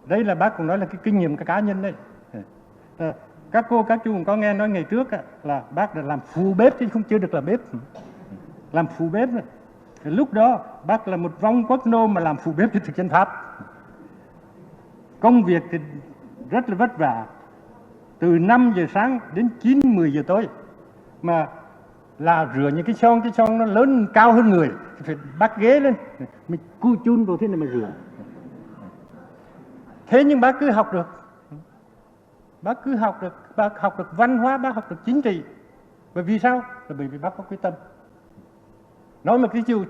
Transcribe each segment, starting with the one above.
Đây là bác cũng nói là cái kinh nghiệm cá nhân đấy. Các cô, các chú cũng có nghe nói ngày trước là bác đã làm phụ bếp chứ không chưa được làm bếp. Làm phụ bếp này. Lúc đó bác là một vong quốc nô mà làm phụ bếp cho thực dân Pháp. Công việc thì rất là vất vả. Từ 5 giờ sáng đến 9-10 giờ tối. Mà là rửa những cái son nó lớn cao hơn người. Phải bắt ghế lên. Mình cu chun vào thế này mà rửa. Thế nhưng bác cứ học được. Bác cứ học được. Bác học được văn hóa, bác học được chính trị. Bởi vì sao? Là bởi vì bác có quyết tâm. Nói một cái dụ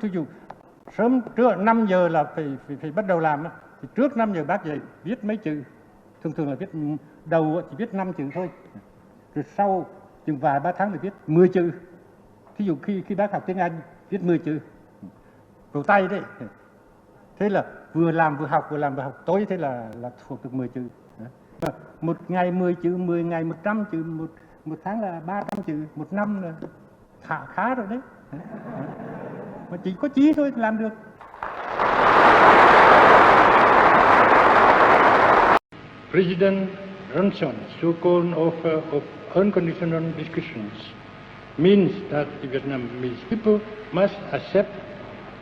sớm trước 5 giờ là phải bắt đầu làm. Thì trước 5 giờ bác dậy viết mấy chữ. Thường là viết đầu chỉ viết 5 chữ thôi. Rồi sau chừng vài 3 tháng thì viết 10 chữ. Thí dụ khi bác học tiếng Anh viết 10 chữ. Vào tay đấy. Thế là vừa làm vừa học tối thế là thuộc được 10 chữ. Một ngày 10 chữ, 10 ngày 100 chữ, một tháng là 300 chữ, một năm là khá rồi đấy. Mà chỉ có chí thôi làm được. President Johnson's so-called offer of unconditional discussions means that the Vietnamese people must accept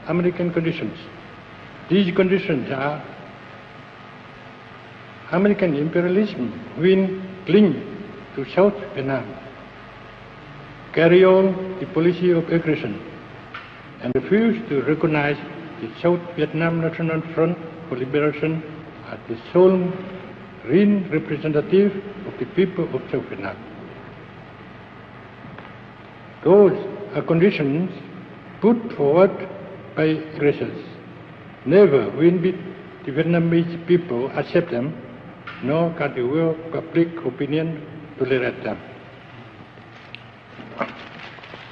American conditions. These conditions are American imperialism will cling to South Vietnam, carry on the policy of aggression, and refuse to recognize the South Vietnam National Front for Liberation as the sole real representative of the people of South Vietnam. Those are conditions put forward by aggressors. Never will the Vietnamese people accept them, nor can the world public opinion tolerate them.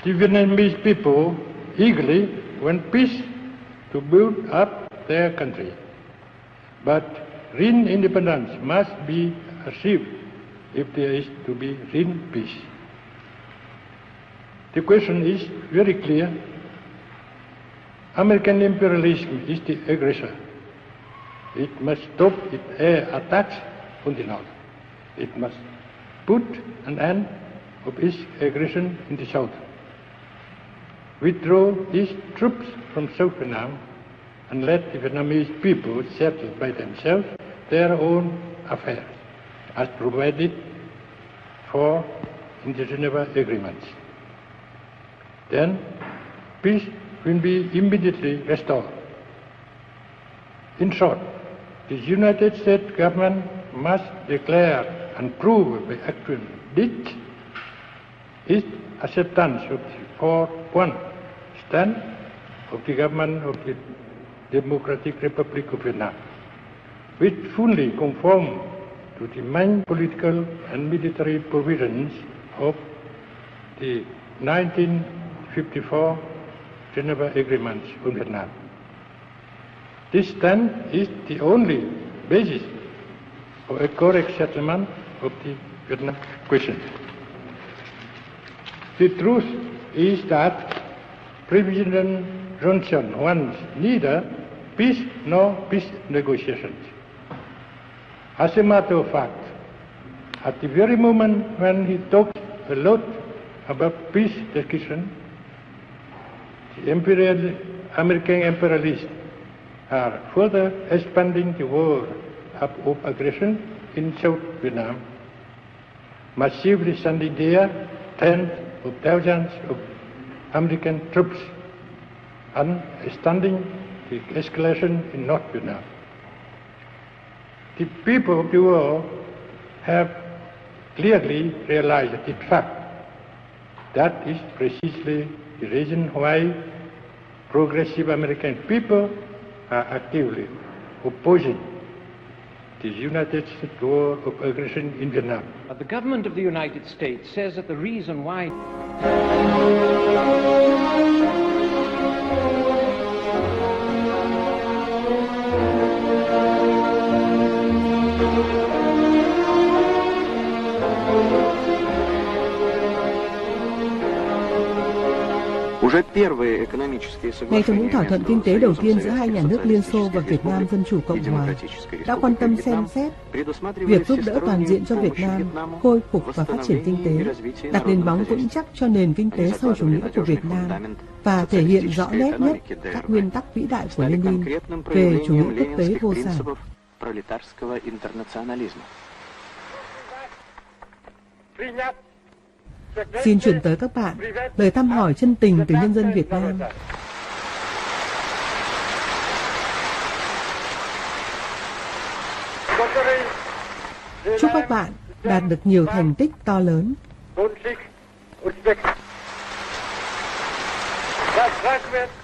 The Vietnamese people eagerly want peace to build up their country, but real independence must be achieved if there is to be real peace. The question is very clear. American imperialism is the aggressor. It must stop its air attacks on the North. It must put an end of its aggression in the South. Withdraw its troops from South Vietnam and let the Vietnamese people settle by themselves their own affairs, as provided for in the Geneva agreements. Then peace will be immediately restored. In short, the United States government must declare and prove by actual deeds its acceptance of the 4-1 stand of the government of the Democratic Republic of Vietnam, which fully conform to the main political and military provisions of the 1954 Geneva Agreements on Vietnam. This stand is the only basis for a correct settlement of the Vietnam question. The truth is that President Johnson wants neither peace nor peace negotiations. As a matter of fact, at the very moment when he talks a lot about peace discussion, the American imperialists are further expanding the war of aggression in South Vietnam, massively sending there tens of thousands of American troops and extending the escalation in North Vietnam. The people of the world have clearly realized the fact. That is precisely the reason why progressive American people are actively opposing the United States war of aggression in Vietnam. The government of the United States says that the reason why Ngay trong những thỏa thuận kinh tế đầu tiên giữa hai nhà nước Liên Xô và Việt Nam Dân Chủ Cộng Hòa đã quan tâm xem xét việc giúp đỡ toàn diện cho Việt Nam khôi phục và phát triển kinh tế, đặt nền móng vững chắc cho nền kinh tế xã hội chủ nghĩa của Việt Nam và thể hiện rõ nét nhất các nguyên tắc vĩ đại của Lenin về chủ nghĩa quốc tế vô sản. Xin chuyển tới các bạn lời thăm hỏi chân tình từ nhân dân Việt Nam. Chúc các bạn đạt được nhiều thành tích to lớn.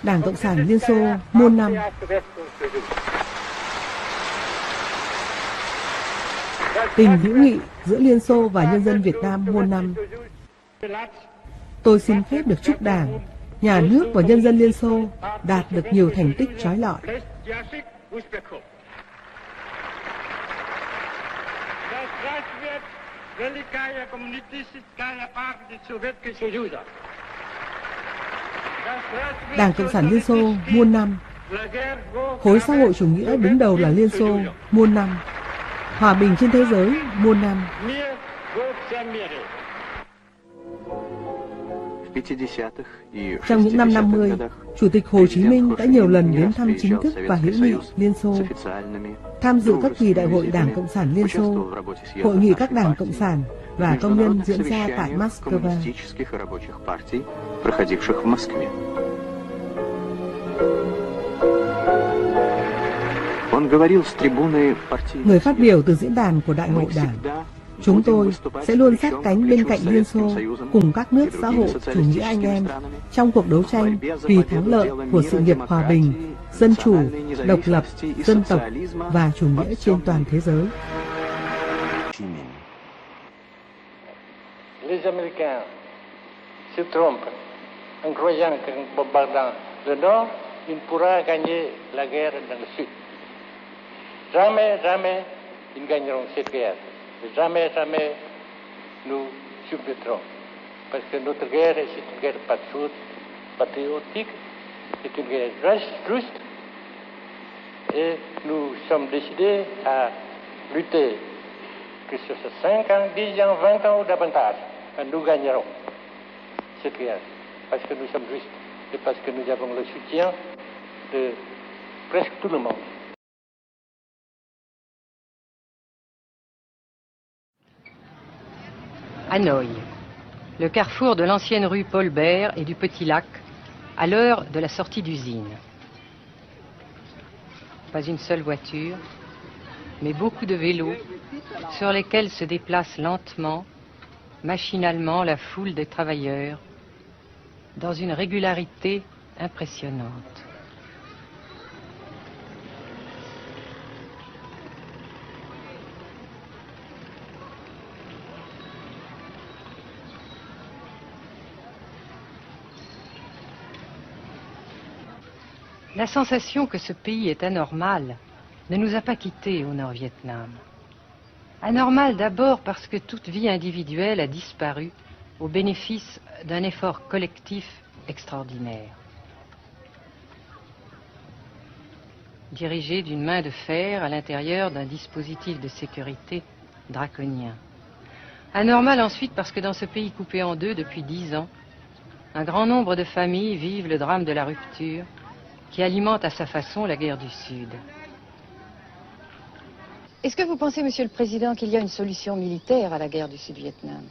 Đảng Cộng sản Liên Xô muôn năm. Tình hữu nghị giữa Liên Xô và nhân dân Việt Nam muôn năm. Tôi xin phép được chúc Đảng, Nhà nước và nhân dân Liên Xô đạt được nhiều thành tích chói lọi. Đảng Cộng sản Liên Xô muôn năm. Khối xã hội chủ nghĩa đứng đầu là Liên Xô muôn năm. Hòa bình trên thế giới muôn năm. Trong những năm 50, Chủ tịch Hồ Chí Minh đã nhiều lần đến thăm chính thức và hữu nghị Liên Xô, tham dự các kỳ đại hội Đảng Cộng sản Liên Xô, hội nghị các đảng Cộng sản và công nhân diễn ra tại Moscow. Người phát biểu từ diễn đàn của Đại hội Đảng: chúng tôi sẽ luôn sát cánh bên cạnh Liên Xô cùng các nước xã hội chủ nghĩa anh em trong cuộc đấu tranh vì thắng lợi của sự nghiệp hòa bình, dân chủ, độc lập, dân tộc và chủ nghĩa trên toàn thế giới. Les Américains se trompent en croyant qu'en bombardant le Nord, il pourra gagner la guerre dans le Sud. Jamais, jamais, ils gagneront cette guerre. Jamais, jamais, nous submettrons. Parce que notre guerre, c'est une guerre patriotique, c'est une guerre juste, et nous sommes décidés à lutter, que ce soit 5 ans, 10 ans, 20 ans ou davantage. Nous gagnerons cette guerre, parce que nous sommes justes, et parce que nous avons le soutien de presque tout le monde. Hanoï, le carrefour de l'ancienne rue Paul Bert et du Petit Lac, à l'heure de la sortie d'usine. Pas une seule voiture, mais beaucoup de vélos sur lesquels se déplace lentement, machinalement la foule des travailleurs, dans une régularité impressionnante. La sensation que ce pays est anormal ne nous a pas quittés au Nord-Vietnam. Anormal d'abord parce que toute vie individuelle a disparu au bénéfice d'un effort collectif extraordinaire. Dirigé d'une main de fer à l'intérieur d'un dispositif de sécurité draconien. Anormal ensuite parce que dans ce pays coupé en deux depuis 10 ans, un grand nombre de familles vivent le drame de la rupture qui alimente à sa façon la guerre du Sud. Est-ce que vous pensez, Monsieur le Président, qu'il y a une solution militaire à la guerre du Sud-Vietnam?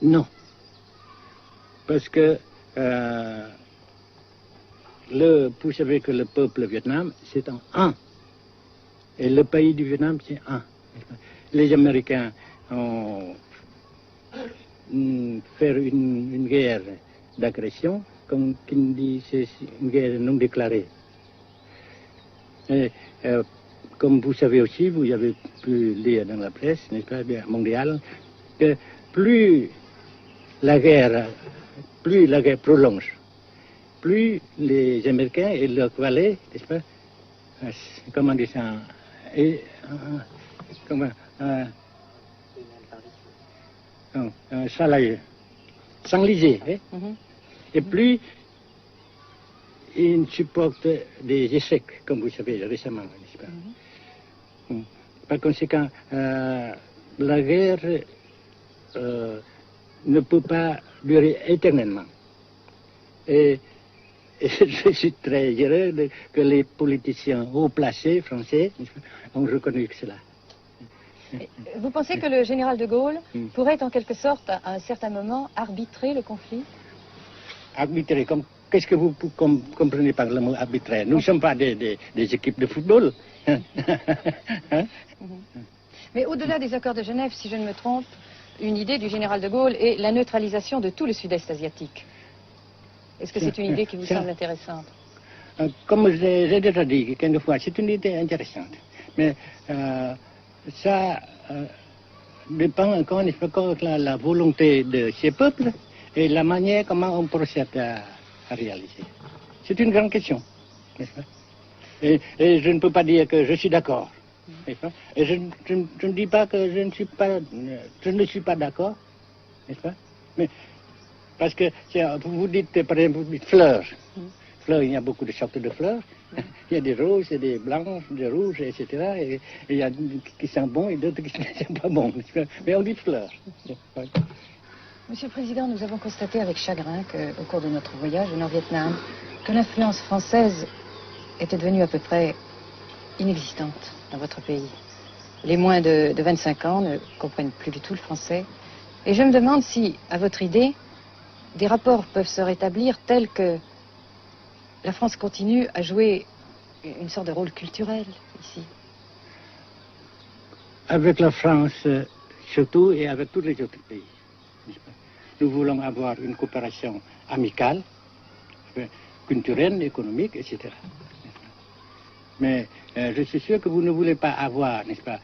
Non. Parce que vous savez que le peuple Vietnam, c'est un. Et le pays du Vietnam, c'est un. Les Américains ont fait une guerre d'agression, comme qui dit, c'est une guerre non déclarée. Et, comme vous savez aussi, vous avez pu lire dans la presse, n'est-ce pas, bien, mondiale, que plus la guerre prolonge, plus les Américains et leurs valets, n'est-ce pas, comment dire ça, s'enliser. Et plus il supporte des échecs, comme vous savez récemment, n'est-ce pas? Par conséquent, la guerre ne peut pas durer éternellement. Et je suis très heureux que les politiciens haut placés français ont reconnu cela. Vous pensez que le général de Gaulle pourrait en quelque sorte, à un certain moment, arbitrer le conflit? Arbitrer, qu'est-ce que vous comprenez par le mot arbitrer? Nous ne sommes pas des équipes de football. Mais au-delà des accords de Genève, si je ne me trompe, une idée du général de Gaulle est la neutralisation de tout le sud-est asiatique. Est-ce que c'est une idée qui vous semble intéressante? Comme j'ai déjà dit quelquefois, c'est une idée intéressante. Mais ça dépend encore de la volonté de ces peuples et la manière comment on procède à réaliser. C'est une grande question, n'est-ce pas? Et je ne peux pas dire que je suis d'accord. Et je ne dis pas que je ne suis pas d'accord, n'est-ce pas? Mais parce que vous dites, par exemple, vous dites fleurs. Fleurs, il y a beaucoup de sortes de fleurs. Il y a des roses, des blanches, des rouges, etc. Et il y a qui sont bons et d'autres qui ne sont pas bons. Mais on dit fleurs. Monsieur le Président, nous avons constaté avec chagrin qu'au cours de notre voyage au Nord-Vietnam, que l'influence française était devenue à peu près inexistante dans votre pays. Les moins de 25 ans ne comprennent plus du tout le français. Et je me demande si, à votre idée, des rapports peuvent se rétablir tels que la France continue à jouer une sorte de rôle culturel ici. Avec la France surtout et avec tous les autres pays. Nous voulons avoir une coopération amicale, culturelle, économique, etc. Mais je suis sûr que vous ne voulez pas avoir, n'est-ce pas,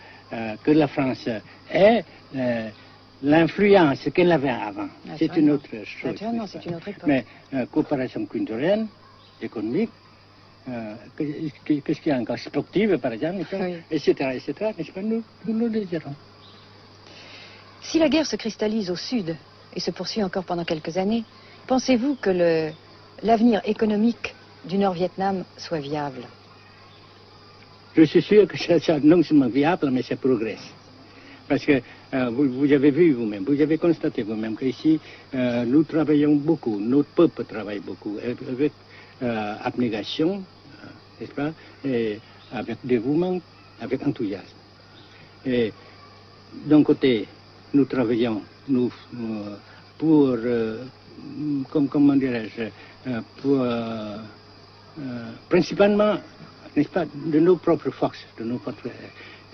que la France ait l'influence qu'elle avait avant. C'est une autre chose. Naturellement, c'est une autre époque. Mais coopération culturelle, économique, qu'est-ce qu'il y a encore, sportive par exemple, oui. etc., n'est-ce pas, nous le désirons. Si la guerre se cristallise au sud et se poursuit encore pendant quelques années, pensez-vous que l'avenir économique du Nord-Vietnam soit viable? Je suis sûr que c'est non seulement viable, mais ça progresse. Parce que vous avez vu vous-même, vous avez constaté vous-même qu'ici, nous travaillons beaucoup, notre peuple travaille beaucoup, avec abnégation, n'est-ce pas, et avec dévouement, avec enthousiasme. Et d'un côté, nous travaillons pour, comment dirais-je, pour principalement, n'est-ce pas, de nos propres forces, de nos propres...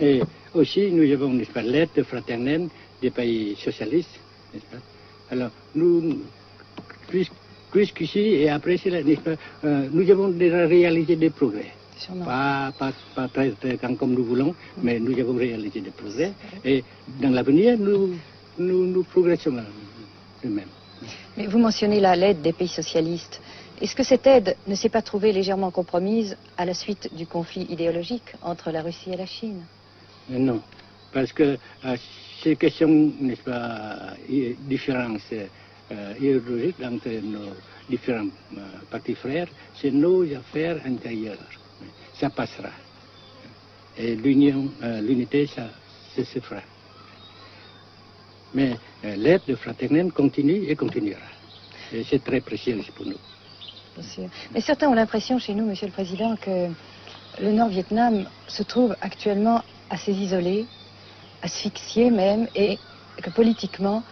Et aussi, nous avons, n'est-ce pas, l'aide fraternelle des pays socialistes, n'est-ce pas. Alors, nous, jusqu'ici et après cela, n'est-ce pas, nous avons déjà réalisé des progrès. Pas très grand comme nous voulons, mais nous avons réalisé des progrès. Et dans l'avenir, nous progressons de même. Mais vous mentionnez là l'aide des pays socialistes. Est-ce que cette aide ne s'est pas trouvée légèrement compromise à la suite du conflit idéologique entre la Russie et la Chine? Non, parce que ces questions, n'est-ce pas, différences idéologiques entre nos différents partis frères, c'est nos affaires intérieures. Ça passera. Et l'unité, ça se fera. Mais l'aide fraternelle continue et continuera. Et c'est très précieux pour nous. Bien sûr. Mais certains ont l'impression chez nous, Monsieur le Président, que le Nord-Vietnam se trouve actuellement assez isolé, asphyxié même, et que politiquement,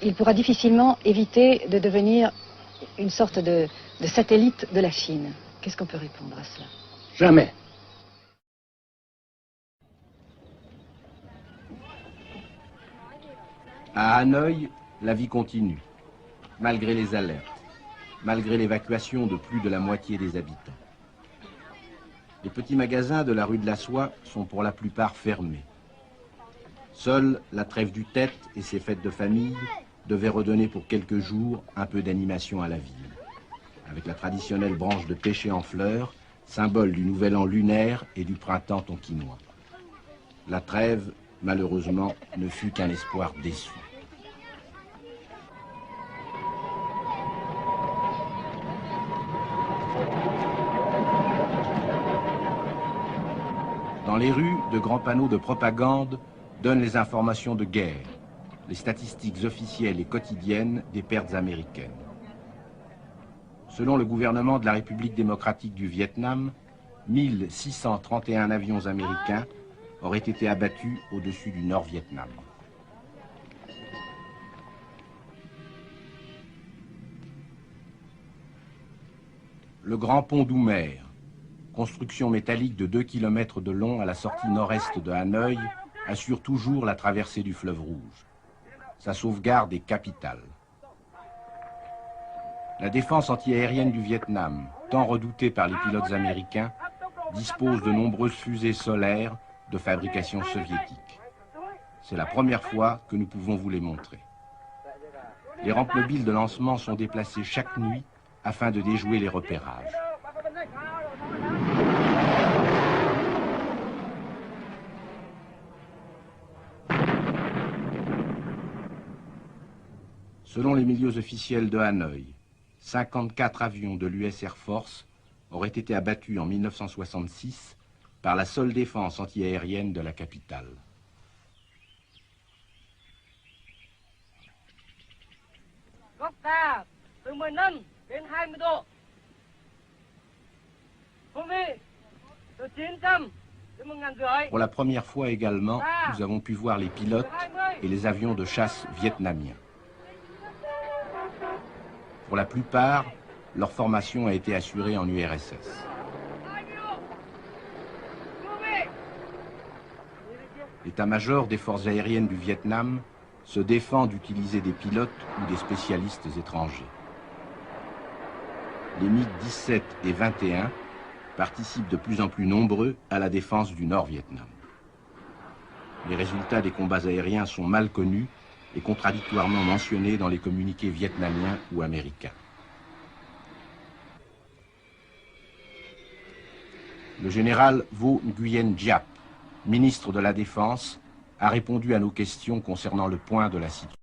il pourra difficilement éviter de devenir une sorte de satellite de la Chine. Qu'est-ce qu'on peut répondre à cela? Jamais. À Hanoï, la vie continue, malgré les alertes, malgré l'évacuation de plus de la moitié des habitants. Les petits magasins de la rue de la Soie sont pour la plupart fermés. Seule la trêve du Tet et ses fêtes de famille devaient redonner pour quelques jours un peu d'animation à la ville, avec la traditionnelle branche de pêcher en fleurs, symbole du nouvel an lunaire et du printemps tonkinois. La trêve, malheureusement, ne fut qu'un espoir déçu. Dans les rues, de grands panneaux de propagande donnent les informations de guerre, les statistiques officielles et quotidiennes des pertes américaines. Selon le gouvernement de la République démocratique du Vietnam, 1631 avions américains auraient été abattus au-dessus du Nord-Vietnam. Le grand pont d'Oumer, construction métallique de 2 km de long à la sortie nord-est de Hanoï, assure toujours la traversée du fleuve Rouge. Sa sauvegarde est capitale. La défense antiaérienne du Vietnam, tant redoutée par les pilotes américains, dispose de nombreuses fusées solaires de fabrication soviétique. C'est la première fois que nous pouvons vous les montrer. Les rampes mobiles de lancement sont déplacées chaque nuit afin de déjouer les repérages. Selon les milieux officiels de Hanoï, 54 avions de l'US Air Force auraient été abattus en 1966 par la seule défense antiaérienne de la capitale. Pour la première fois également, nous avons pu voir les pilotes et les avions de chasse vietnamiens. Pour la plupart, leur formation a été assurée en URSS. L'état-major des forces aériennes du Vietnam se défend d'utiliser des pilotes ou des spécialistes étrangers. Les MiG-17 et 21 participent de plus en plus nombreux à la défense du Nord-Vietnam. Les résultats des combats aériens sont mal connus et contradictoirement mentionnés dans les communiqués vietnamiens ou américains. Le général Vo Nguyen Giap, ministre de la Défense, a répondu à nos questions concernant le point de la situation.